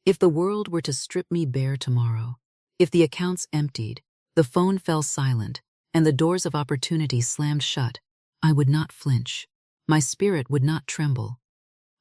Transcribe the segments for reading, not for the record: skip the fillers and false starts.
If the world were to strip me bare tomorrow, if the accounts emptied, the phone fell silent, and the doors of opportunity slammed shut, I would not flinch. My spirit would not tremble.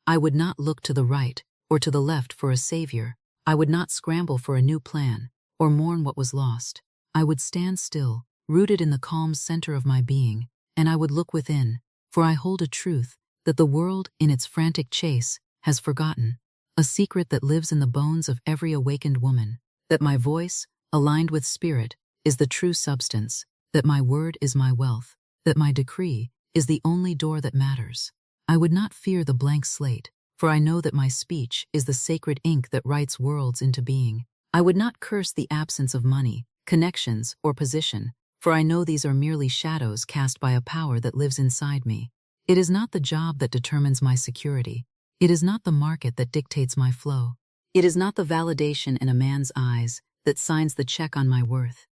I would not look to the right or to the left for a savior. I would not scramble for a new plan or mourn what was lost. I would stand still, rooted in the calm center of my being, and I would look within, for I hold a truth that the world, in its frantic chase, has forgotten, a secret that lives in the bones of every awakened woman, that my voice, aligned with spirit, is the true substance, that my word is my wealth, that my decree is the only door that matters. I would not fear the blank slate, for I know that my speech is the sacred ink that writes worlds into being. I would not curse the absence of money, connections, or position, for I know these are merely shadows cast by a power that lives inside me. It is not the job that determines my security. It is not the market that dictates my flow. It is not the validation in a man's eyes that signs the check on my worth.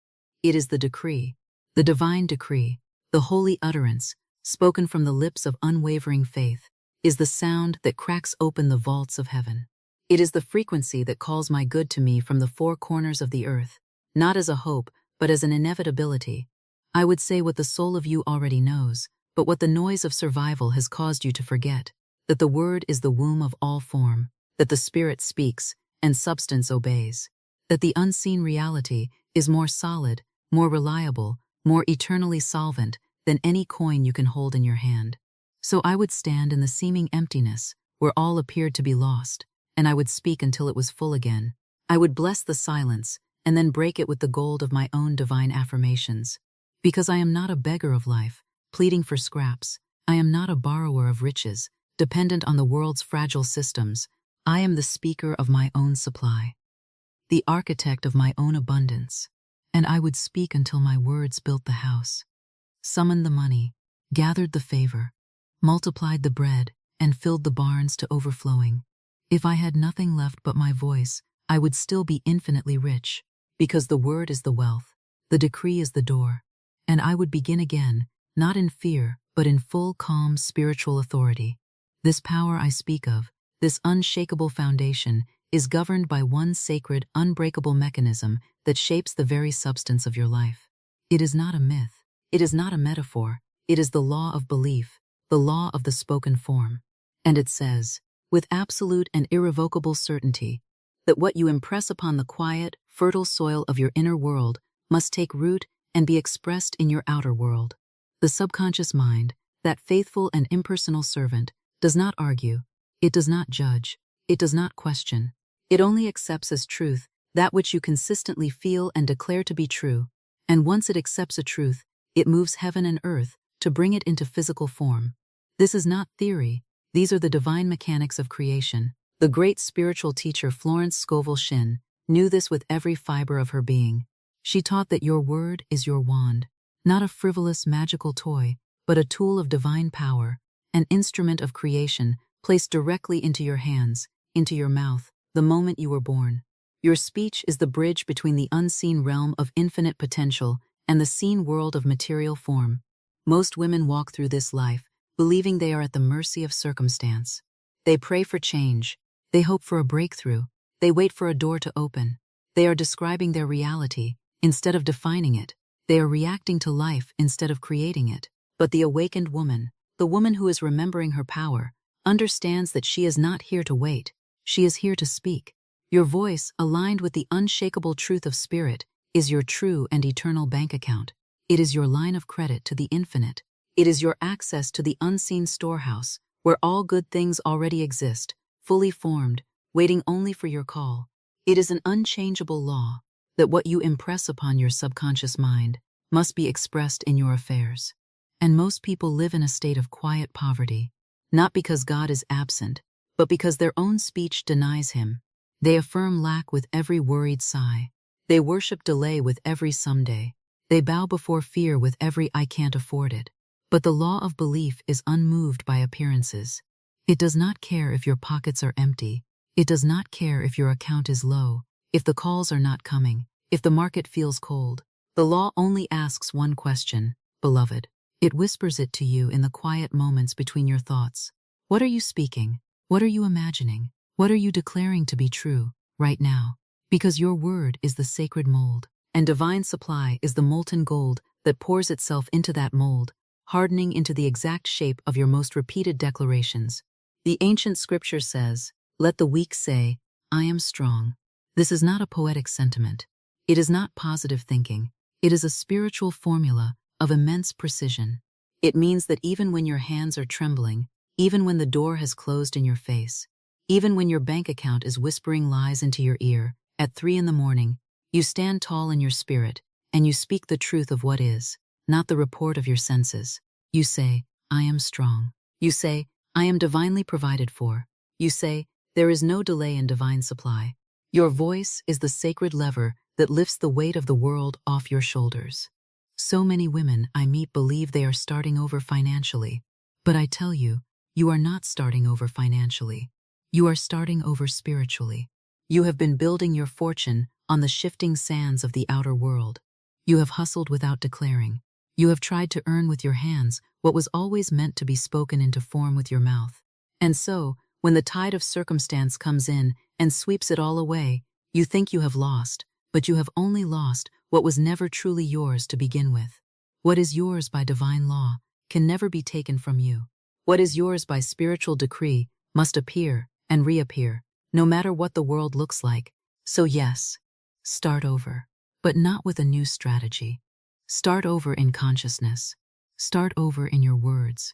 It is the decree, the divine decree, the holy utterance, spoken from the lips of unwavering faith, is the sound that cracks open the vaults of heaven. It is the frequency that calls my good to me from the four corners of the earth, not as a hope, but as an inevitability. I would say what the soul of you already knows, but what the noise of survival has caused you to forget, that the word is the womb of all form, that the spirit speaks, and substance obeys, that the unseen reality is more solid, more reliable, more eternally solvent than any coin you can hold in your hand. So I would stand in the seeming emptiness, where all appeared to be lost, and I would speak until it was full again. I would bless the silence, and then break it with the gold of my own divine affirmations. Because I am not a beggar of life, pleading for scraps. I am not a borrower of riches, dependent on the world's fragile systems. I am the speaker of my own supply, the architect of my own abundance. And I would speak until my words built the house, summoned the money, gathered the favor, multiplied the bread, and filled the barns to overflowing. If I had nothing left but my voice, I would still be infinitely rich, because the word is the wealth, the decree is the door, and I would begin again, not in fear, but in full, calm spiritual authority. This power I speak of, this unshakable foundation, is governed by one sacred, unbreakable mechanism that shapes the very substance of your life. It is not a myth. It is not a metaphor. It is the law of belief, the law of the spoken form. And it says, with absolute and irrevocable certainty, that what you impress upon the quiet, fertile soil of your inner world must take root and be expressed in your outer world. The subconscious mind, that faithful and impersonal servant, does not argue. It does not judge. It does not question. It only accepts as truth that which you consistently feel and declare to be true. And once it accepts a truth, it moves heaven and earth to bring it into physical form. This is not theory. These are the divine mechanics of creation. The great spiritual teacher Florence Scovel Shinn knew this with every fiber of her being. She taught that your word is your wand, not a frivolous magical toy, but a tool of divine power, an instrument of creation placed directly into your hands, into your mouth, the moment you were born. Your speech is the bridge between the unseen realm of infinite potential and the seen world of material form. Most women walk through this life believing they are at the mercy of circumstance. They pray for change. They hope for a breakthrough. They wait for a door to open. They are describing their reality instead of defining it. They are reacting to life instead of creating it. But the awakened woman, the woman who is remembering her power, understands that she is not here to wait. She is here to speak. Your voice, aligned with the unshakable truth of spirit, is your true and eternal bank account. It is your line of credit to the infinite. It is your access to the unseen storehouse, where all good things already exist, fully formed, waiting only for your call. It is an unchangeable law that what you impress upon your subconscious mind must be expressed in your affairs. And most people live in a state of quiet poverty, not because God is absent, but because their own speech denies him. They affirm lack with every worried sigh. They worship delay with every someday. They bow before fear with every I can't afford it. But the law of belief is unmoved by appearances. It does not care if your pockets are empty. It does not care if your account is low, if the calls are not coming, if the market feels cold. The law only asks one question, beloved. It whispers it to you in the quiet moments between your thoughts. What are you speaking? What are you imagining? What are you declaring to be true? right now, because your word is the sacred mold, and divine supply is the molten gold that pours itself into that mold, hardening into the exact shape of your most repeated declarations. The ancient scripture says, "Let the weak say, I am strong." This is not a poetic sentiment. It is not positive thinking. It is a spiritual formula of immense precision. It means that even when your hands are trembling, even when the door has closed in your face, even when your bank account is whispering lies into your ear at 3 in the morning, you stand tall in your spirit and you speak the truth of what is, not the report of your senses. You say, I am strong. You say, I am divinely provided for. You say, there is no delay in divine supply. Your voice is the sacred lever that lifts the weight of the world off your shoulders. So many women I meet believe they are starting over financially, but I tell you, you are not starting over financially. You are starting over spiritually. You have been building your fortune on the shifting sands of the outer world. You have hustled without declaring. You have tried to earn with your hands what was always meant to be spoken into form with your mouth. And so, when the tide of circumstance comes in and sweeps it all away, you think you have lost, but you have only lost what was never truly yours to begin with. What is yours by divine law can never be taken from you. What is yours by spiritual decree must appear and reappear, no matter what the world looks like. So yes, start over, but not with a new strategy. Start over in consciousness. Start over in your words.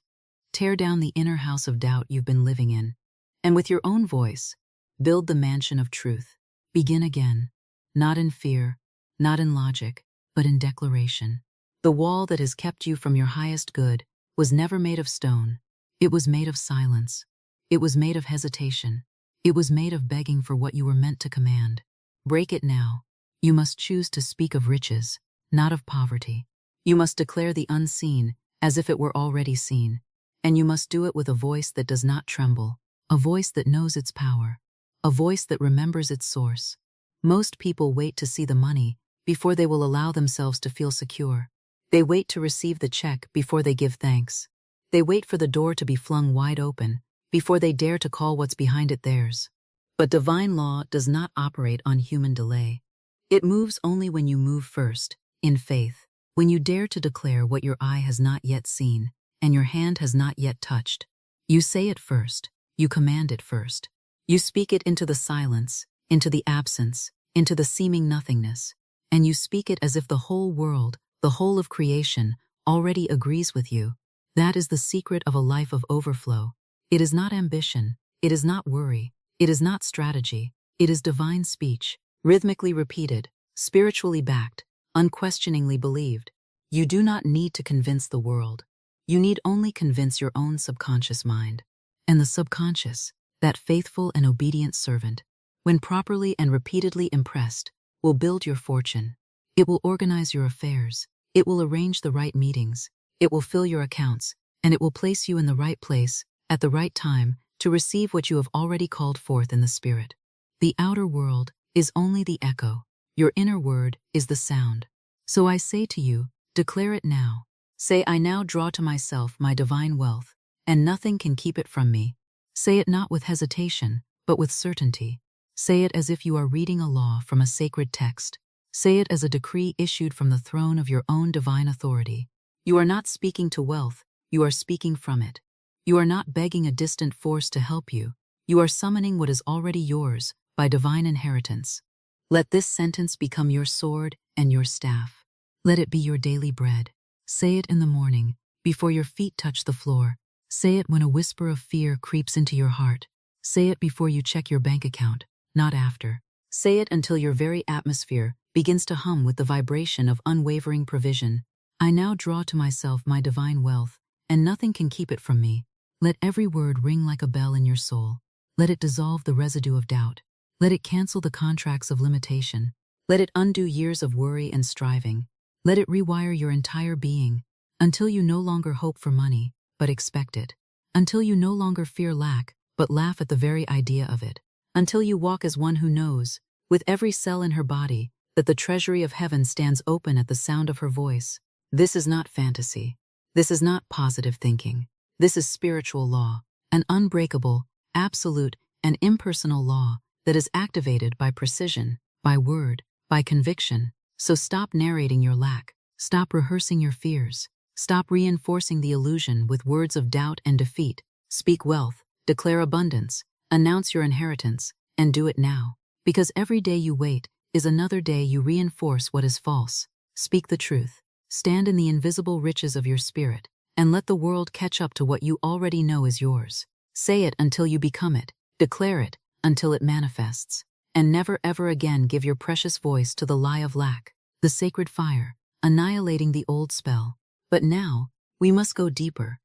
Tear down the inner house of doubt you've been living in, and with your own voice, build the mansion of truth. Begin again, not in fear, not in logic, but in declaration. The wall that has kept you from your highest good was never made of stone. It was made of silence. It was made of hesitation. It was made of begging for what you were meant to command. Break it now. You must choose to speak of riches, not of poverty. You must declare the unseen as if it were already seen. And you must do it with a voice that does not tremble, a voice that knows its power, a voice that remembers its source. Most people wait to see the money before they will allow themselves to feel secure. They wait to receive the check before they give thanks. They wait for the door to be flung wide open before they dare to call what's behind it theirs. But divine law does not operate on human delay. It moves only when you move first, in faith, when you dare to declare what your eye has not yet seen and your hand has not yet touched. You say it first. You command it first. You speak it into the silence, into the absence, into the seeming nothingness, and you speak it as if the whole world, the whole of creation, already agrees with you. That is the secret of a life of overflow. It is not ambition. It is not worry. It is not strategy. It is divine speech, rhythmically repeated, spiritually backed, unquestioningly believed. You do not need to convince the world. You need only convince your own subconscious mind. And the subconscious, that faithful and obedient servant, when properly and repeatedly impressed, will build your fortune. It will organize your affairs. It will arrange the right meetings. It will fill your accounts, and it will place you in the right place, at the right time, to receive what you have already called forth in the Spirit. The outer world is only the echo. Your inner word is the sound. So I say to you, declare it now. Say, I now draw to myself my divine wealth, and nothing can keep it from me. Say it not with hesitation, but with certainty. Say it as if you are reading a law from a sacred text. Say it as a decree issued from the throne of your own divine authority. You are not speaking to wealth, you are speaking from it. You are not begging a distant force to help you. You are summoning what is already yours by divine inheritance. Let this sentence become your sword and your staff. Let it be your daily bread. Say it in the morning, before your feet touch the floor. Say it when a whisper of fear creeps into your heart. Say it before you check your bank account, not after. Say it until your very atmosphere begins to hum with the vibration of unwavering provision. I now draw to myself my divine wealth, and nothing can keep it from me. Let every word ring like a bell in your soul. Let it dissolve the residue of doubt. Let it cancel the contracts of limitation. Let it undo years of worry and striving. Let it rewire your entire being, until you no longer hope for money, but expect it. Until you no longer fear lack, but laugh at the very idea of it. Until you walk as one who knows, with every cell in her body, that the treasury of heaven stands open at the sound of her voice. This is not fantasy. This is not positive thinking. This is spiritual law, an unbreakable, absolute, and impersonal law that is activated by precision, by word, by conviction. So stop narrating your lack. Stop rehearsing your fears. Stop reinforcing the illusion with words of doubt and defeat. Speak wealth, declare abundance, announce your inheritance, and do it now. Because every day you wait is another day you reinforce what is false. Speak the truth. Stand in the invisible riches of your spirit, and let the world catch up to what you already know is yours. Say it until you become it. Declare it until it manifests. And never ever again give your precious voice to the lie of lack, the sacred fire, annihilating the old spell. But now, we must go deeper.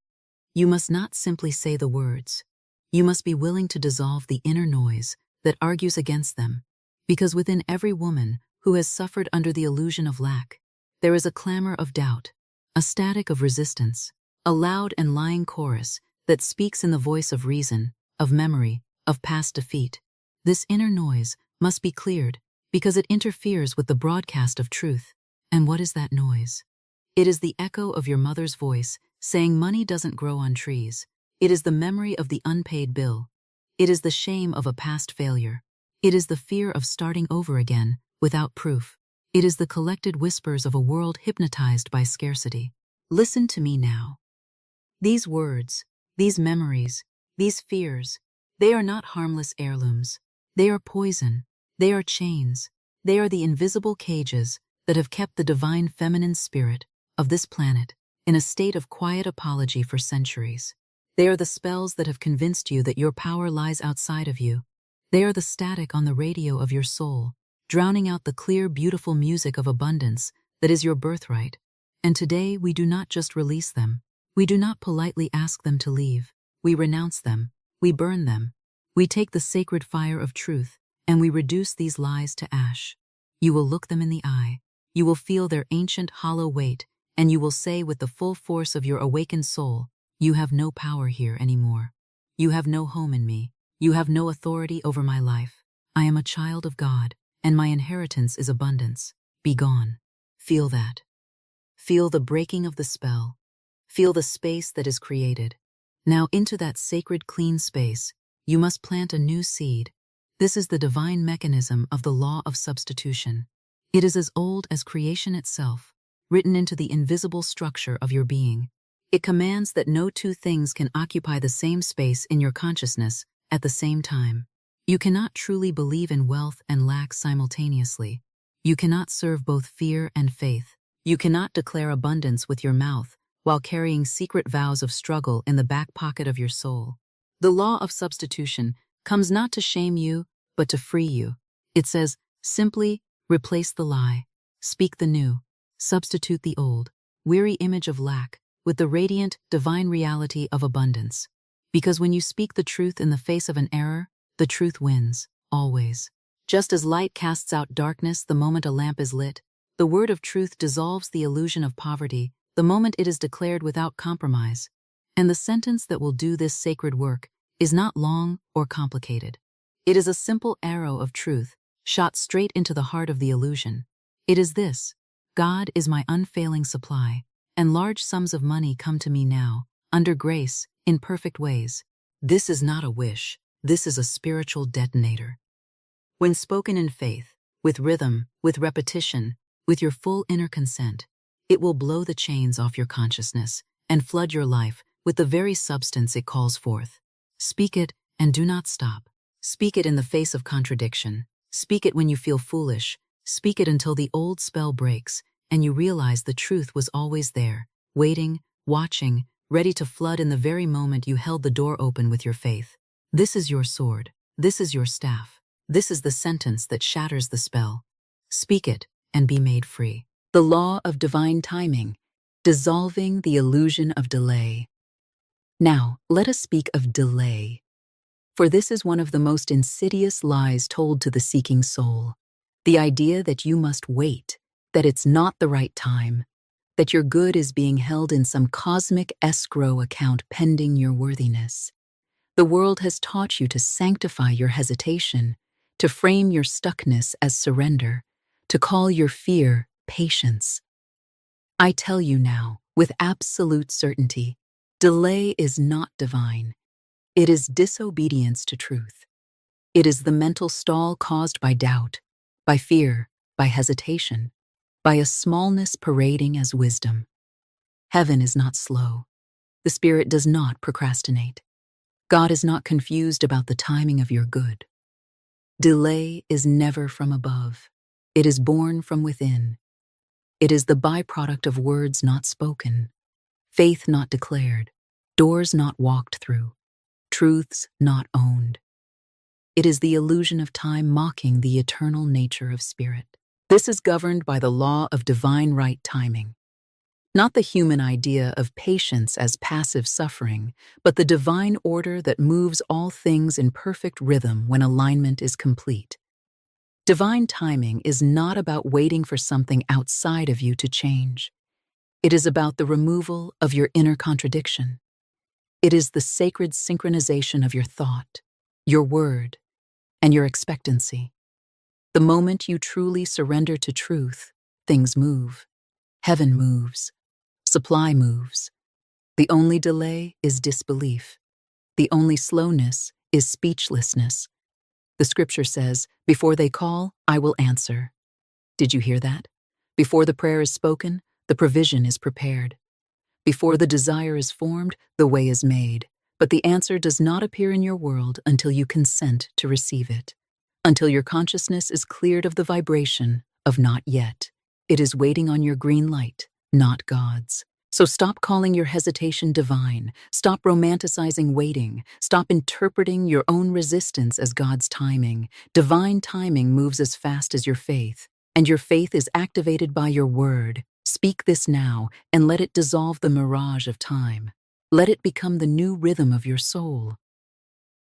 You must not simply say the words. You must be willing to dissolve the inner noise that argues against them. Because within every woman who has suffered under the illusion of lack, there is a clamor of doubt, a static of resistance, a loud and lying chorus that speaks in the voice of reason, of memory, of past defeat. This inner noise must be cleared because it interferes with the broadcast of truth. And what is that noise? It is the echo of your mother's voice saying money doesn't grow on trees. It is the memory of the unpaid bill. It is the shame of a past failure. It is the fear of starting over again without proof. It is the collected whispers of a world hypnotized by scarcity. Listen to me now. These words, these memories, these fears, they are not harmless heirlooms. They are poison. They are chains. They are the invisible cages that have kept the divine feminine spirit of this planet in a state of quiet apology for centuries. They are the spells that have convinced you that your power lies outside of you. They are the static on the radio of your soul, drowning out the clear, beautiful music of abundance that is your birthright. And today we do not just release them. We do not politely ask them to leave. We renounce them. We burn them. We take the sacred fire of truth and we reduce these lies to ash. You will look them in the eye. You will feel their ancient hollow weight, and you will say with the full force of your awakened soul, "You have no power here anymore. You have no home in me. You have no authority over my life. I am a child of God, and my inheritance is abundance. Be gone." Feel that. Feel the breaking of the spell. Feel the space that is created. Now into that sacred clean space, you must plant a new seed. This is the divine mechanism of the law of substitution. It is as old as creation itself, written into the invisible structure of your being. It commands that no two things can occupy the same space in your consciousness at the same time. You cannot truly believe in wealth and lack simultaneously. You cannot serve both fear and faith. You cannot declare abundance with your mouth while carrying secret vows of struggle in the back pocket of your soul. The law of substitution comes not to shame you, but to free you. It says, simply replace the lie, speak the new, substitute the old, weary image of lack with the radiant, divine reality of abundance. Because when you speak the truth in the face of an error, the truth wins, always. Just as light casts out darkness the moment a lamp is lit, the word of truth dissolves the illusion of poverty the moment it is declared without compromise. And the sentence that will do this sacred work is not long or complicated. It is a simple arrow of truth shot straight into the heart of the illusion. It is this: God is my unfailing supply, and large sums of money come to me now, under grace, in perfect ways. This is not a wish. This is a spiritual detonator. When spoken in faith, with rhythm, with repetition, with your full inner consent, it will blow the chains off your consciousness and flood your life with the very substance it calls forth. Speak it and do not stop. Speak it in the face of contradiction. Speak it when you feel foolish. Speak it until the old spell breaks and you realize the truth was always there, waiting, watching, ready to flood in the very moment you held the door open with your faith. This is your sword. This is your staff. This is the sentence that shatters the spell. Speak it and be made free. The law of divine timing, dissolving the illusion of delay. Now, let us speak of delay. For this is one of the most insidious lies told to the seeking soul. The idea that you must wait, that it's not the right time, that your good is being held in some cosmic escrow account pending your worthiness. The world has taught you to sanctify your hesitation, to frame your stuckness as surrender, to call your fear patience. I tell you now, with absolute certainty, delay is not divine. It is disobedience to truth. It is the mental stall caused by doubt, by fear, by hesitation, by a smallness parading as wisdom. Heaven is not slow. The Spirit does not procrastinate. God is not confused about the timing of your good. Delay is never from above. It is born from within. It is the byproduct of words not spoken, faith not declared, doors not walked through, truths not owned. It is the illusion of time mocking the eternal nature of spirit. This is governed by the law of divine right timing. Not the human idea of patience as passive suffering, but the divine order that moves all things in perfect rhythm when alignment is complete. Divine timing is not about waiting for something outside of you to change. It is about the removal of your inner contradiction. It is the sacred synchronization of your thought, your word, and your expectancy. The moment you truly surrender to truth, things move. Heaven moves. Supply moves. The only delay is disbelief. The only slowness is speechlessness. The scripture says, "Before they call, I will answer." Did you hear that? Before the prayer is spoken, the provision is prepared. Before the desire is formed, the way is made. But the answer does not appear in your world until you consent to receive it. Until your consciousness is cleared of the vibration of not yet. It is waiting on your green light, not God's. So stop calling your hesitation divine. Stop romanticizing waiting. Stop interpreting your own resistance as God's timing. Divine timing moves as fast as your faith, and your faith is activated by your word. Speak this now, and let it dissolve the mirage of time. Let it become the new rhythm of your soul.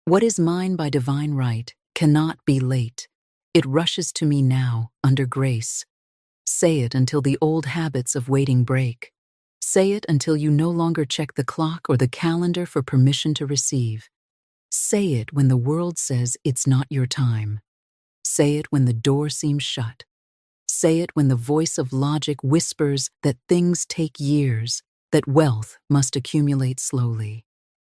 What is mine by divine right cannot be late. It rushes to me now, under grace. Say it until the old habits of waiting break. Say it until you no longer check the clock or the calendar for permission to receive. Say it when the world says it's not your time. Say it when the door seems shut. Say it when the voice of logic whispers that things take years, that wealth must accumulate slowly.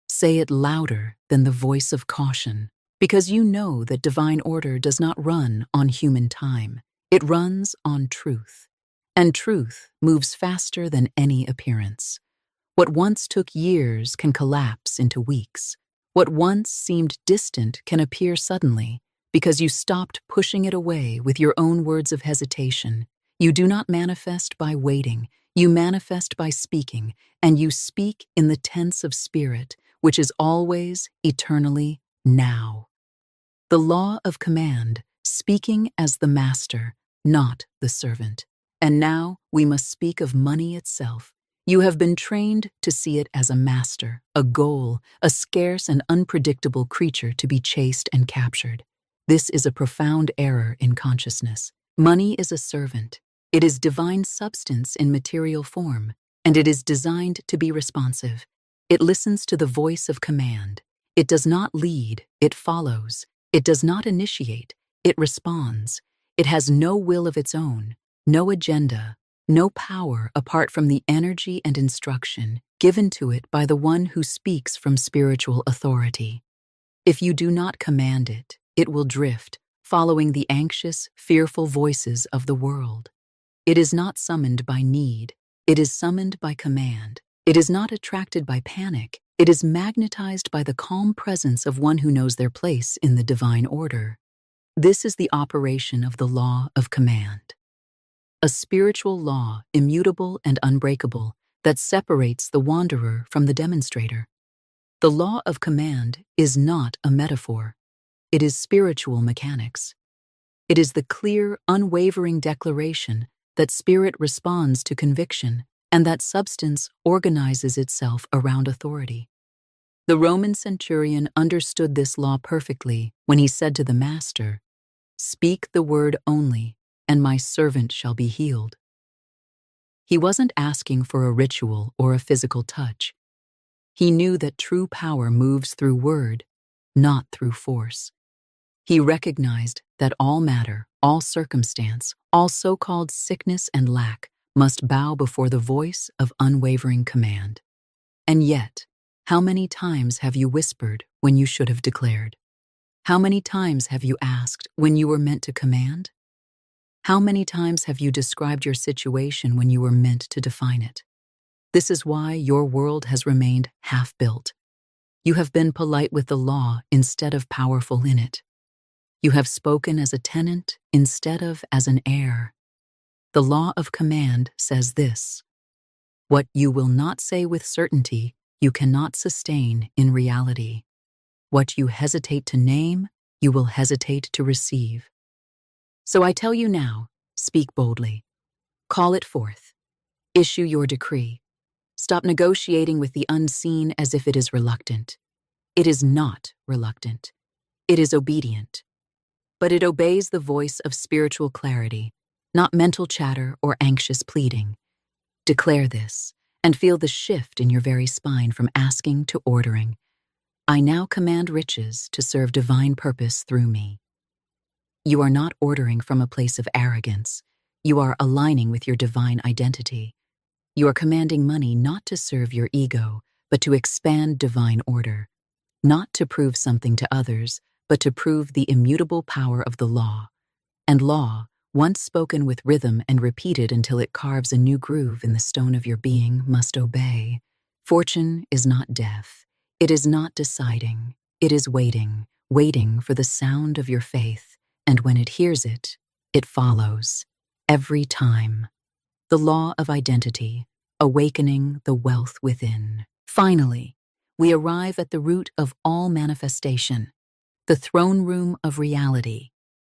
Say it louder than the voice of caution, because you know that divine order does not run on human time. It runs on truth. And truth moves faster than any appearance. What once took years can collapse into weeks. What once seemed distant can appear suddenly, because you stopped pushing it away with your own words of hesitation. You do not manifest by waiting. You manifest by speaking, and you speak in the tense of spirit, which is always, eternally, now. The law of command, speaking as the master, not the servant. And now we must speak of money itself. You have been trained to see it as a master, a goal, a scarce and unpredictable creature to be chased and captured. This is a profound error in consciousness. Money is a servant. It is divine substance in material form, and it is designed to be responsive. It listens to the voice of command. It does not lead, it follows. It does not initiate, it responds. It has no will of its own, no agenda, no power apart from the energy and instruction given to it by the one who speaks from spiritual authority. If you do not command it, it will drift, following the anxious, fearful voices of the world. It is not summoned by need, it is summoned by command. It is not attracted by panic, it is magnetized by the calm presence of one who knows their place in the divine order. This is the operation of the law of command. A spiritual law, immutable and unbreakable, that separates the wanderer from the demonstrator. The law of command is not a metaphor. It is spiritual mechanics. It is the clear, unwavering declaration that spirit responds to conviction and that substance organizes itself around authority. The Roman centurion understood this law perfectly when he said to the master, "Speak the word only, and my servant shall be healed." He wasn't asking for a ritual or a physical touch. He knew that true power moves through word, not through force. He recognized that all matter, all circumstance, all so-called sickness and lack must bow before the voice of unwavering command. And yet, how many times have you whispered when you should have declared? How many times have you asked when you were meant to command? How many times have you described your situation when you were meant to define it? This is why your world has remained half-built. You have been polite with the law instead of powerful in it. You have spoken as a tenant instead of as an heir. The law of command says this: what you will not say with certainty, you cannot sustain in reality. What you hesitate to name, you will hesitate to receive. So I tell you now, speak boldly. Call it forth. Issue your decree. Stop negotiating with the unseen as if it is reluctant. It is not reluctant. It is obedient. But it obeys the voice of spiritual clarity, not mental chatter or anxious pleading. Declare this and feel the shift in your very spine from asking to ordering. I now command riches to serve divine purpose through me. You are not ordering from a place of arrogance. You are aligning with your divine identity. You are commanding money not to serve your ego, but to expand divine order, not to prove something to others, but to prove the immutable power of the law. And law, once spoken with rhythm and repeated until it carves a new groove in the stone of your being, must obey. Fortune is not deaf. It is not deciding. It is waiting, waiting for the sound of your faith. And when it hears it, it follows. Every time. The law of identity, awakening the wealth within. Finally, we arrive at the root of all manifestation, the throne room of reality,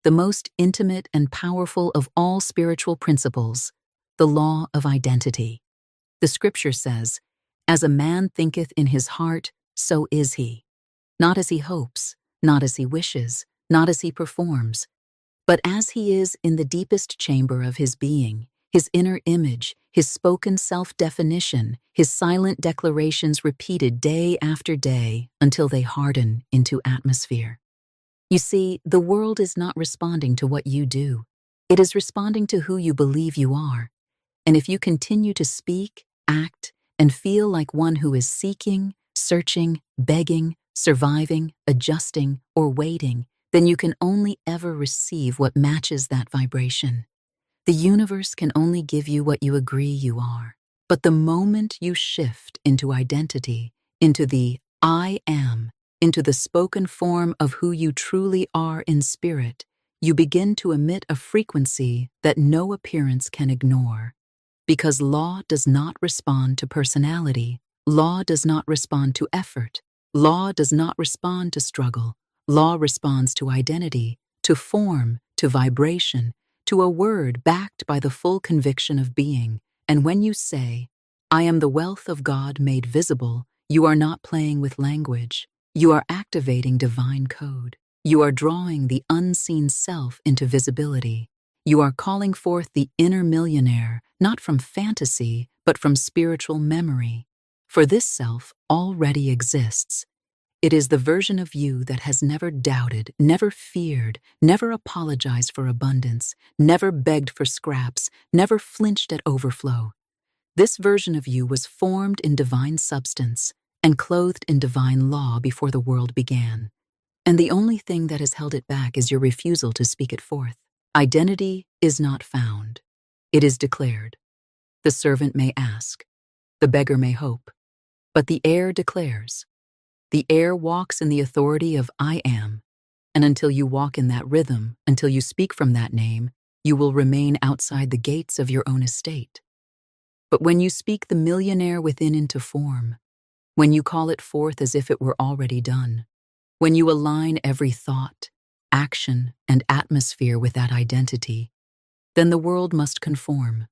the most intimate and powerful of all spiritual principles, the law of identity. The scripture says, as a man thinketh in his heart, so is he. Not as he hopes, not as he wishes, not as he performs, but as he is in the deepest chamber of his being, his inner image, his spoken self-definition, his silent declarations repeated day after day until they harden into atmosphere. You see, the world is not responding to what you do. It is responding to who you believe you are. And if you continue to speak, act, and feel like one who is seeking, searching, begging, surviving, adjusting, or waiting, then you can only ever receive what matches that vibration. The universe can only give you what you agree you are. But the moment you shift into identity, into the I am, into the spoken form of who you truly are in spirit, you begin to emit a frequency that no appearance can ignore. Because law does not respond to personality, law does not respond to effort, law does not respond to struggle. Law responds to identity, to form, to vibration, to a word backed by the full conviction of being. And when you say, I am the wealth of God made visible, you are not playing with language. You are activating divine code. You are drawing the unseen self into visibility. You are calling forth the inner millionaire, not from fantasy, but from spiritual memory. For this self already exists. It is the version of you that has never doubted, never feared, never apologized for abundance, never begged for scraps, never flinched at overflow. This version of you was formed in divine substance and clothed in divine law before the world began. And the only thing that has held it back is your refusal to speak it forth. Identity is not found. It is declared. The servant may ask. The beggar may hope. But the heir declares. The heir walks in the authority of I am, and until you walk in that rhythm, until you speak from that name, you will remain outside the gates of your own estate. But when you speak the millionaire within into form, when you call it forth as if it were already done, when you align every thought, action, and atmosphere with that identity, then the world must conform,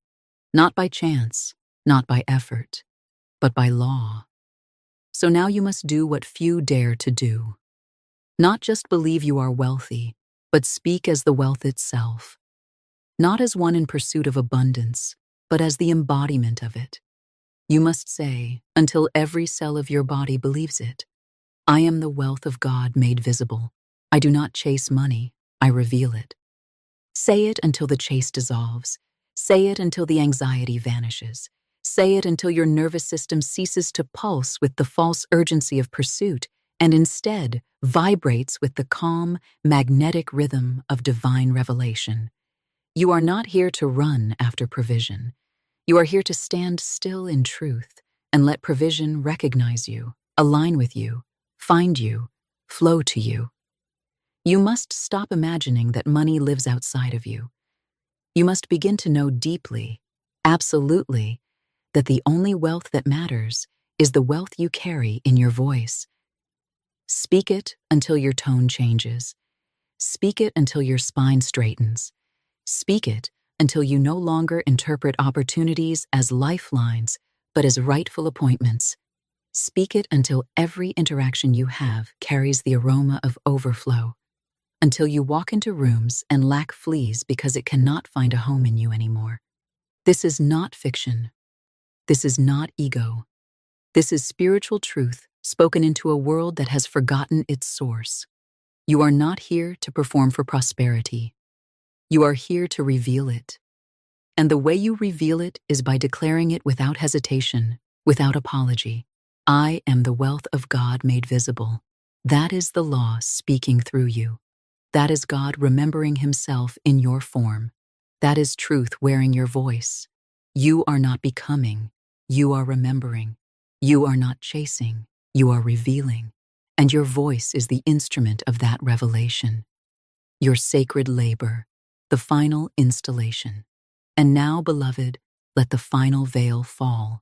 not by chance, not by effort, but by law. So now you must do what few dare to do. Not just believe you are wealthy, but speak as the wealth itself. Not as one in pursuit of abundance, but as the embodiment of it. You must say, until every cell of your body believes it, I am the wealth of God made visible. I do not chase money, I reveal it. Say it until the chase dissolves. Say it until the anxiety vanishes. Say it until your nervous system ceases to pulse with the false urgency of pursuit and instead vibrates with the calm, magnetic rhythm of divine revelation. You are not here to run after provision. You are here to stand still in truth and let provision recognize you, align with you, find you, flow to you. You must stop imagining that money lives outside of you. You must begin to know deeply, absolutely, that the only wealth that matters is the wealth you carry in your voice. Speak it until your tone changes. Speak it until your spine straightens. Speak it until you no longer interpret opportunities as lifelines, but as rightful appointments. Speak it until every interaction you have carries the aroma of overflow. Until you walk into rooms and lack fleas because it cannot find a home in you anymore. This is not fiction. This is not ego. This is spiritual truth spoken into a world that has forgotten its source. You are not here to perform for prosperity. You are here to reveal it. And the way you reveal it is by declaring it without hesitation, without apology. I am the wealth of God made visible. That is the law speaking through you. That is God remembering himself in your form. That is truth wearing your voice. You are not becoming. You are remembering. You are not chasing. You are revealing. And your voice is the instrument of that revelation. Your sacred labor, the final installation. And now, beloved, let the final veil fall.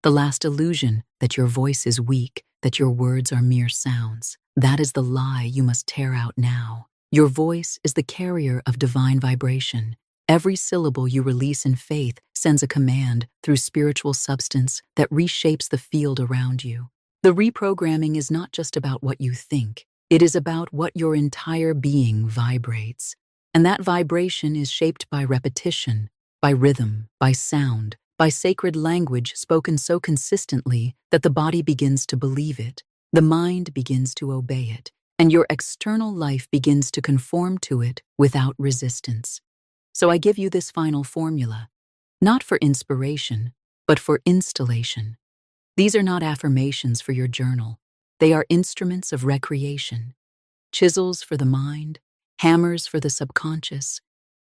The last illusion that your voice is weak, that your words are mere sounds. That is the lie you must tear out now. Your voice is the carrier of divine vibration. Every syllable you release in faith sends a command through spiritual substance that reshapes the field around you. The reprogramming is not just about what you think. It is about what your entire being vibrates. And that vibration is shaped by repetition, by rhythm, by sound, by sacred language spoken so consistently that the body begins to believe it, the mind begins to obey it, and your external life begins to conform to it without resistance. So I give you this final formula, not for inspiration, but for installation. These are not affirmations for your journal. They are instruments of recreation, chisels for the mind, hammers for the subconscious,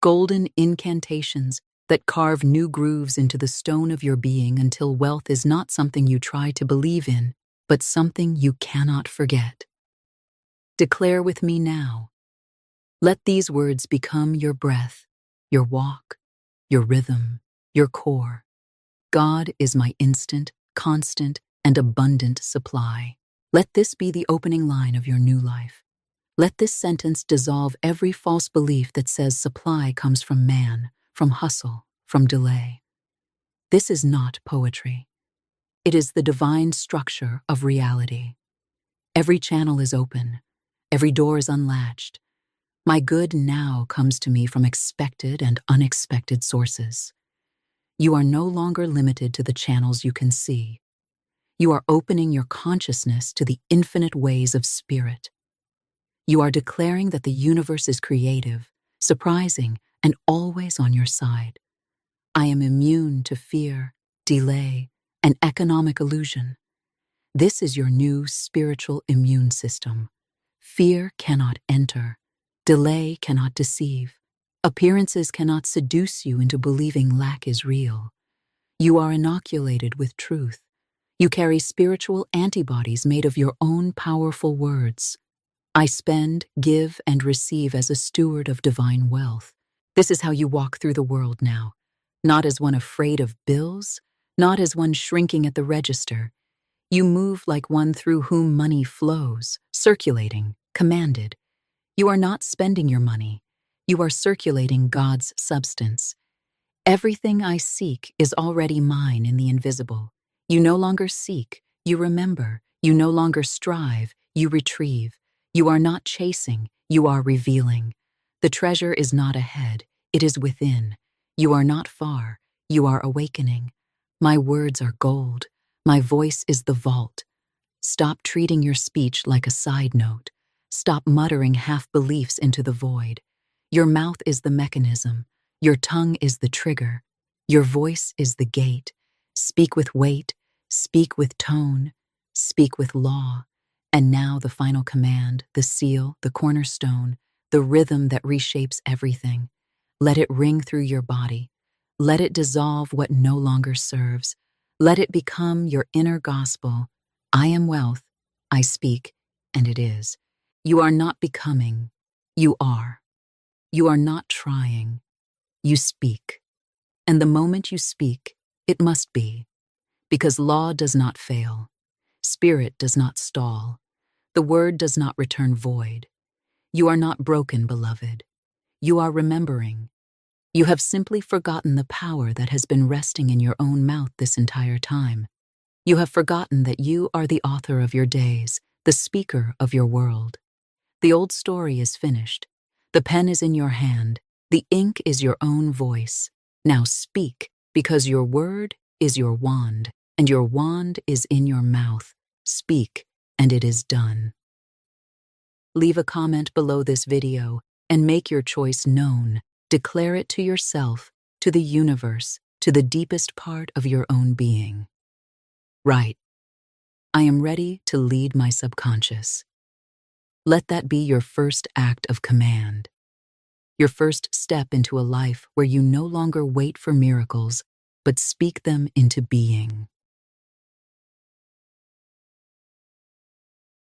golden incantations that carve new grooves into the stone of your being until wealth is not something you try to believe in, but something you cannot forget. Declare with me now. Let these words become your breath, your walk, your rhythm, your core. God is my instant, constant, and abundant supply. Let this be the opening line of your new life. Let this sentence dissolve every false belief that says supply comes from man, from hustle, from delay. This is not poetry. It is the divine structure of reality. Every channel is open. Every door is unlatched. My good now comes to me from expected and unexpected sources. You are no longer limited to the channels you can see. You are opening your consciousness to the infinite ways of spirit. You are declaring that the universe is creative, surprising, and always on your side. I am immune to fear, delay, and economic illusion. This is your new spiritual immune system. Fear cannot enter. Delay cannot deceive. Appearances cannot seduce you into believing lack is real. You are inoculated with truth. You carry spiritual antibodies made of your own powerful words. I spend, give, and receive as a steward of divine wealth. This is how you walk through the world now. Not as one afraid of bills, not as one shrinking at the register. You move like one through whom money flows, circulating, commanded. You are not spending your money. You are circulating God's substance. Everything I seek is already mine in the invisible. You no longer seek, you remember. You no longer strive, you retrieve. You are not chasing, you are revealing. The treasure is not ahead, it is within. You are not far, you are awakening. My words are gold. My voice is the vault. Stop treating your speech like a side note. Stop muttering half-beliefs into the void. Your mouth is the mechanism. Your tongue is the trigger. Your voice is the gate. Speak with weight. Speak with tone. Speak with law. And now the final command, the seal, the cornerstone, the rhythm that reshapes everything. Let it ring through your body. Let it dissolve what no longer serves. Let it become your inner gospel. I am wealth. I speak, and it is. You are not becoming. You are. You are not trying. You speak. And the moment you speak, it must be. Because law does not fail. Spirit does not stall. The word does not return void. You are not broken, beloved. You are remembering. You have simply forgotten the power that has been resting in your own mouth this entire time. You have forgotten that you are the author of your days, the speaker of your world. The old story is finished. The pen is in your hand. The ink is your own voice. Now speak, because your word is your wand, and your wand is in your mouth. Speak, and it is done. Leave a comment below this video and make your choice known. Declare it to yourself, to the universe, to the deepest part of your own being. Right. I am ready to lead my subconscious. Let that be your first act of command. Your first step into a life where you no longer wait for miracles, but speak them into being.